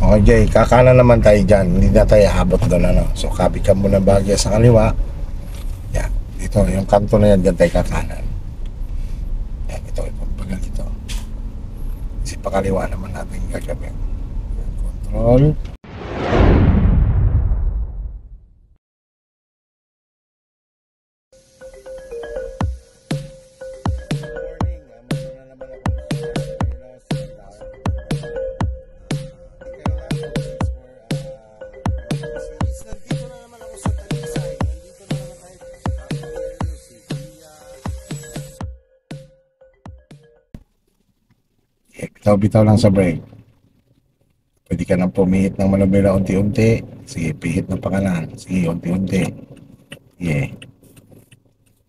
Okay, Jay, kakanan naman tayo dyan. Hindi na tayo abot doon, ano. So, kapit ka muna bagya sa kaliwa. Yan. Dito, yung kanto na yan, dyan tayo kakanan. Yan, ito, pagpagal ito. Kasi pakaliwa naman natin gagawin. Control. Bitaw-bitaw lang sa brake. Pwede ka nang pumihit ng manubela unti-unti. Sige, pihit ng pakanan. Sige, unti-unti. Sige.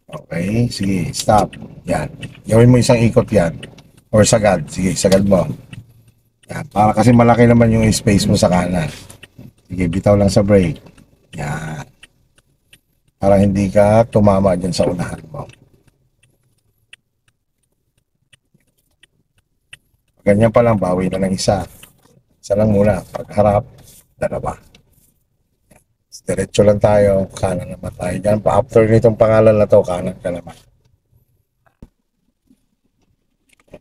Okay, sige, stop. Yan. Gawin mo isang ikot yan. Or sagad. Sige, sagad mo. Yan. Para kasi malaki naman yung space mo sa kanan. Sige, bitaw lang sa brake. Yan. Para hindi ka tumama dyan sa unahan mo. Ganyan pa lang, bawi na ng isa. Isa lang muna. Pagharap, dalawa. Diretso lang tayo. Kanan naman tayo dyan. After nitong pangalan na to, kanan ka naman.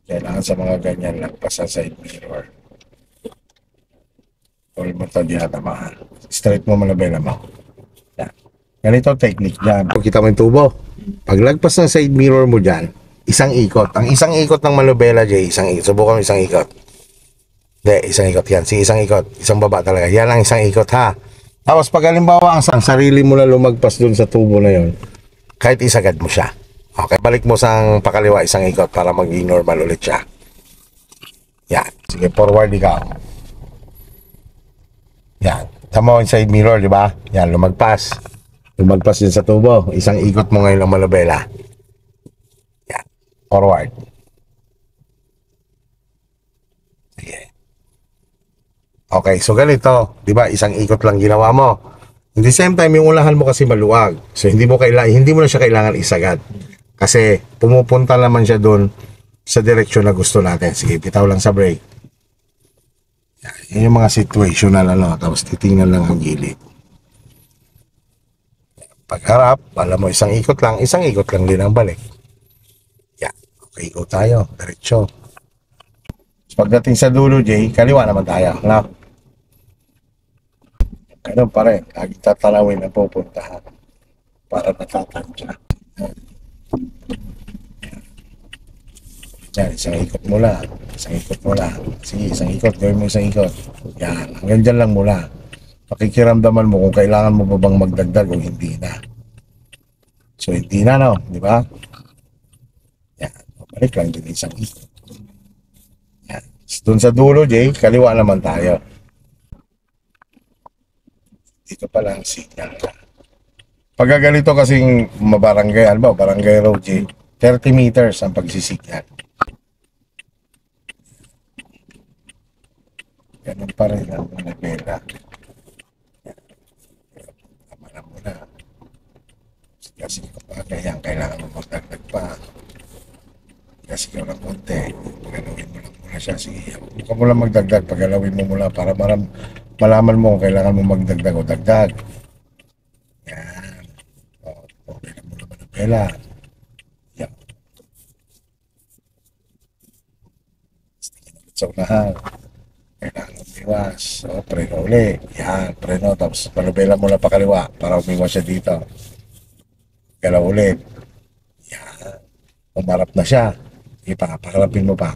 Kailangan sa mga ganyan lang pa sa side mirror. All mo ito dinatamaan. Straight mo manabela mo. Yan. Ganito technique dyan. Kita mo yung tubo. Paglagpas ng side mirror mo dyan, isang ikot. Ang isang ikot ng manubela, Jay, isang ikot. Subukan mo isang ikot. Hindi, isang ikot yan. Sige, isang ikot. Isang baba talaga. Yan ang isang ikot, ha? Tapos pag halimbawa, ang sarili mo na lumagpas dun sa tubo na yon, kahit isagad mo siya. Okay, balik mo sa pakaliwa isang ikot para maging normal ulit siya. Yan. Sige, forward ikaw. Yan. Tama yung side mirror, di ba? Yan, lumagpas. Lumagpas din sa tubo. Isang ikot mo ngayon ang manubela. Forward. Sige. Okay, so ganito, 'di ba? Isang ikot lang ginawa mo. At the same time, yung ulahan mo kasi maluwag. So hindi mo na siya kailangan isagad. Kasi pumupunta naman siya doon sa direksyon na gusto natin. Sige, bitaw lang sa brake. Yan yung mga situational tapos titingnan lang ang gilid. Pagharap, alam mo isang ikot lang din ang balik. Ikot tayo, diretso. Pagdating sa dulo, Jay, kaliwa naman tayo. No? Ganun pa rin. Lagi tatalawin ang pupuntahan para natatansya. Yan, isang ikot mula. Sige, isang ikot. Gawin mo isang ikot. Yan, hanggang dyan lang mula. Pakikiramdaman mo kung kailangan mo ba bang magdagdag o hindi na. So, hindi na, no? Di ba? Balik lang din isang ikot. Yan. Doon sa dulo, Jay, kaliwa naman tayo. Dito pala ang signal ka. Pagka ganito kasing mabarangay, barangay road, Jay, 30 meters ang pagsisignal. Ganun pa rin ang manabela. Tama na muna. Kasi kapag ganyan, kailangan mo magdagdag pa. Kasi ikaw lang konti, pagalawin mo lang muna siya. Sige, huwag ka mo lang magdagdag, pagalawin mo muna para malaman mo kung kailangan mo magdagdag o dagdag. Yan. Okay lang muna manabela. Yan. Sa unahan. Kailangan umiwas. So, preno uli. Yan, preno. Tapos manabela mo lang pakaliwa para umiwas siya dito. Galaw ulit. Yan. Umarap na siya. Pakalapin mo pa.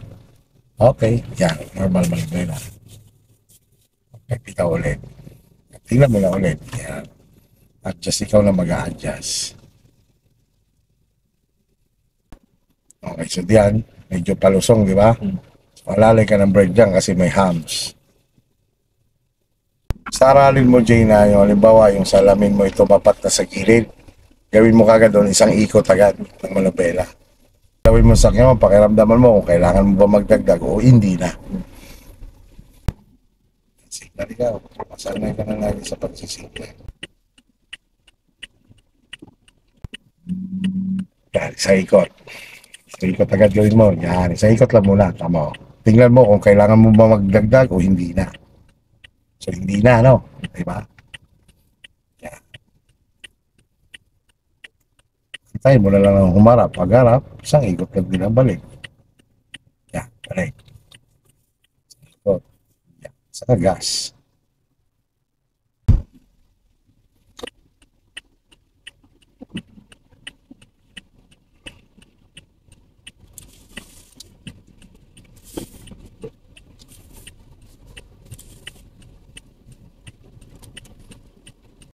Okay. Yan. Normal manubela. Okay. Pita ulit. Tingnan mo na ulit. Yan. Adjust. Ikaw na mag-a-adjust. Okay. So diyan. Medyo palusong, di ba? So, alalay ka ng brake dyan kasi may hams. Sa aralin mo, Jay, na yung halimbawa, yung salamin mo ito mapat na sa gilid. Gawin mo kagad doon isang ikot agad ng manubela. Gawin mo sa kanya, pakiramdaman mo kung kailangan mo ba magdagdag o hindi na. Signal ikaw. Masanay ka na lagi sa pagsisignal. Yan, isang ikot. Isang ikot agad gawin mo. Yan, isang ikot lang muna. Tama. Tingnan mo kung kailangan mo ba magdagdag o hindi na. So, hindi na, no? Diba? Yan. Tayo mo na lang ang humarap. Pag-harap, isang ikot lang binabalik. Yan, balik. Ikot. Yan. Sa gas.